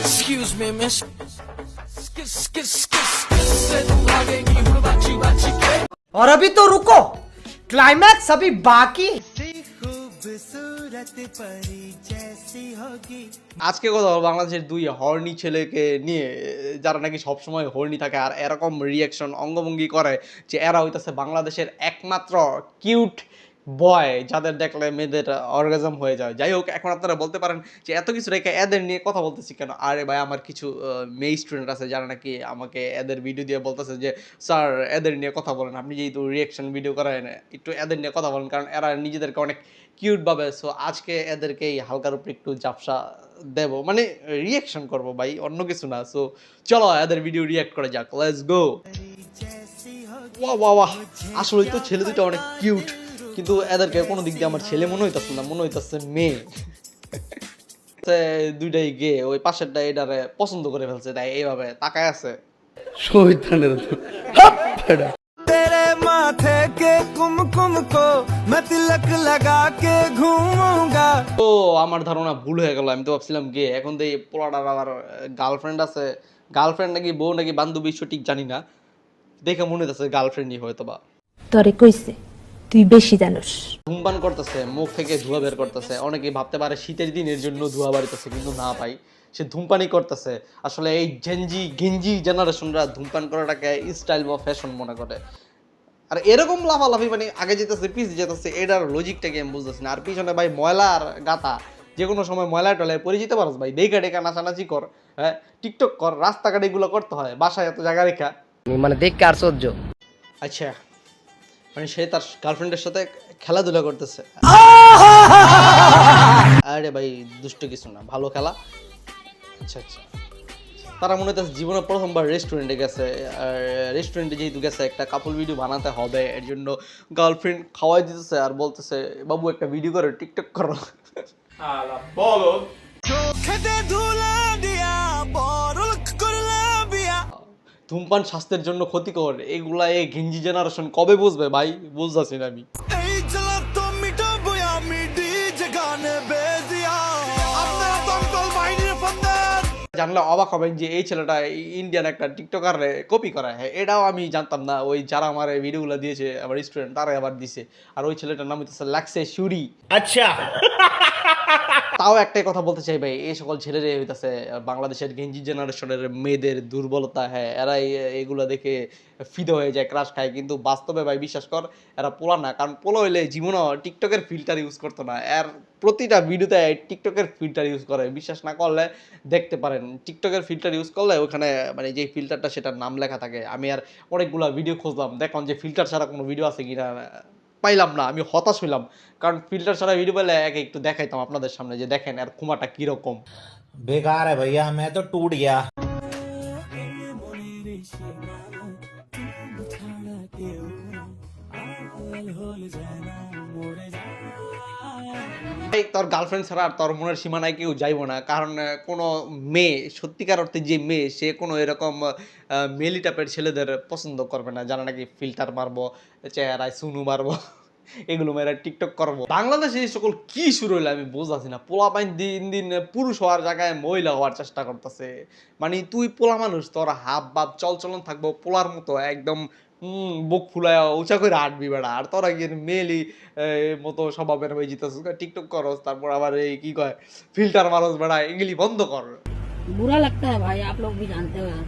Excuse me, miss. से तू भागेगी हुड़ बाची बाची के। और अभी तो रुको, क्लाइमैक्स अभी बाकी। আজকে কথা বলবো বাংলাদেশের দুই হর্নি ছেলেকে নিয়ে, যারা নাকি সবসময় হর্নি থাকে আর এরকম রিয়াকশন অঙ্গভঙ্গি করে যে এরা হইতেছে বাংলাদেশের একমাত্র কিউট বয় যাদের দেখলে মেয়েদের অর্গাজম হয়ে যায়। যাই হোক, এখন আপনারা বলতে পারেন যে এত কিছু রেখে এদের নিয়ে কথা বলতেছি কেন? আরে ভাই, আমার কিছু মেয়ে স্টুডেন্ট আছে যারা নাকি আমাকে এদের ভিডিও দিয়ে বলতেছে যে স্যার এদের নিয়ে কথা বলেন, আপনি যেহেতু রিয়াকশন ভিডিও করেন একটু এদের নিয়ে কথা বলেন, কারণ এরা নিজেদেরকে অনেক কিউট ভাবে। সো আজকে এদেরকে এই হালকার উপরে একটু জাপসা দেব, মানে রিয়াকশন করবো ভাই, অন্য কিছু না। সো চলো এদের ভিডিও রিয়াক্ট করা যাক, লেটস গো। ওয়া ওয়া ওয়া, আসলে তো ছেলে দুটো অনেক কিউট, কিন্তু এদেরকে কোনো দিক দিয়ে আমার ছেলে মনে হইতেছে না, মনে হইতেছে মেয়ে। দুইটাই গে, ওই পাশেরটা এটারে পছন্দ করে ফেলছে, তাই এইভাবে তাকায় আছে। तेरे माथे के कुमकुम को मैं तिलक लगा के घूमूंगा। তো আমার ধারণা ভুল হয়ে গেল, আমি তো ভাবছিলাম গে। এখন তো এই পোলাটার আবার গার্লফ্রেন্ড আছে, গার্লফ্রেন্ড নাকি বউ নাকি বান্ধবী সঠিক জানি না, দেখে মনে হইতেছে গার্লফ্রেন্ডই হয়তো বা। তরে কইছে তুই বেশি জানোস। ধূমপান করতেছে, মুখ থেকে ধোঁয়া বের করতেছে। অনেকেই ভাবতে পারে শীতের দিনের জন্য ধোঁয়া বাড়িতেছে, কিন্তু না ভাই, সে ধূমপানই করতেছে। আসলে এই গেঞ্জি জেনারেশনরা ধূমপান করাটাকে স্টাইল বা ফ্যাশন মনে করে। আর এরকম লাফালাফি, মানে আগে যেতেছে পিছিয়ে যেতেছে, এটার লজিকটাকে আমি বুঝতেছি না। আর পিছনে ভাই ময়লা আর গাতা, যে কোনো সময় ময়লা টলায় পরিচিত পারস ভাই, ডেকা ডেকা নাচানাচি কর, হ্যাঁ টিকটক কর, রাস্তাঘাটে এগুলো করতে হয়, বাসায় এত জায়গা রেখা। মানে দেখকে আর সহ্য। আচ্ছা, মানে সে তার গার্লফ্রেন্ডের সাথে খেলাধুলা করতেছে। আরে ভাই, দুষ্ট কিছু না, ভালো খেলা। আচ্ছা আচ্ছা, তারা মনে হচ্ছে জীবনে প্রথমবার রেস্টুরেন্টে গেছে, আর রেস্টুরেন্টে যেহেতু গেছে একটা কাপল ভিডিও বানাতে হবে, এর জন্য গার্লফ্রেন্ড খাওয়াই দিতেছে আর বলতেছে বাবু একটা ভিডিও করো, টিকটক করো। বলো চোখেতে ধুলা দিয়া বরল করলা বিয়া। ধূমপান স্বাস্থ্যের জন্য ক্ষতিকর, এগুলা এই গেঞ্জি জেনারেশন কবে বুঝবে ভাই? বুঝতেছি না আমি। এই জ্বালা তো মিটাবো আমি ডিজে গানে বেজিয়া। আপনারা দমকল বাহিনীর ফন্দার। জানলে অবাক হবেন যে এই ছেলেটা ইন্ডিয়ান একটা টিকটকার কপি করা। হ্যাঁ, এটাও আমি জানতাম না। ওই যারা আমার এই ভিডিওগুলো দিয়েছে আমার স্টুডেন্ট, তারাই আবার দিছে। আর ওই ছেলেটার নাম হচ্ছে লাক্সে সুরি। আচ্ছা, তাও একটাই কথা বলতে চাই ভাই, এই সকল ছেলেরা হইতাছে বাংলাদেশের গেঞ্জি জেনারেশনের মেয়েদের দুর্বলতা। হ্যাঁ, এরা এগুলো দেখে ফিদে হয়ে যায়, ক্রাশ খায়, কিন্তু বাস্তবে ভাই বিশ্বাস কর এরা পোলা না। কারণ পোলা হইলে জীবনও টিকটকের ফিল্টার ইউজ করতো না। এর প্রতিটা ভিডিওতে টিকটকের ফিল্টার ইউজ করে, বিশ্বাস না করলে দেখতে পারেন। টিকটকের ফিল্টার ইউজ করলে ওখানে মানে যে ফিল্টারটা সেটার নাম লেখা থাকে। আমি আর অনেকগুলো ভিডিও খুঁজলাম, দেখলাম যে ফিল্টার ছাড়া কোনো ভিডিও আছে কিনা, পাইলাম না। আমি হতাশ হইলাম, কারণ ফিল্টার ছাড়া ভিডিও পেলে একটু দেখাইতাম আপনাদের সামনে যে দেখেন আর খুমাটা কিরকম। बेकार है भैया, मैं तो टूट गया। তোর গার্লফ্রেন্ড ছাড়া আর তোর মনের সীমানায় কেউ যাইবো না, কারণ কোনো মেয়ে, সত্যিকার অর্থে যে মেয়ে, সে কোনো এরকম মেলি টাইপের ছেলেদের পছন্দ করবে না, যারা নাকি ফিল্টার মারবো, চেহারায় সুনু মারবো, এগুলো মেয়েরা টিকটক করবো। বাংলাদেশে এই সকল কি শুরু হইলো আমি বুঝতেছি না। পোলা পাইন দিন দিন পুরুষ হওয়ার জায়গায় মহিলা হওয়ার চেষ্টা করতেছে। মানে তুই পোলা মানুষ, তোর হাব ভাব চল চলন থাকবো পোলার মতো, একদম বুক ফুলায় উঁচা করে হাঁটবি বেড়া। আর তোরা গিয়ে মেলি মতো স্বভাবের হয়ে যেতেছ, টিকটক করস, তারপর আবার এই কি কয় ফিল্টার মারস বেড়া, এগুলি বন্ধ কর। बुरा लगता है भाई, आप लोग भी जानते हो यार।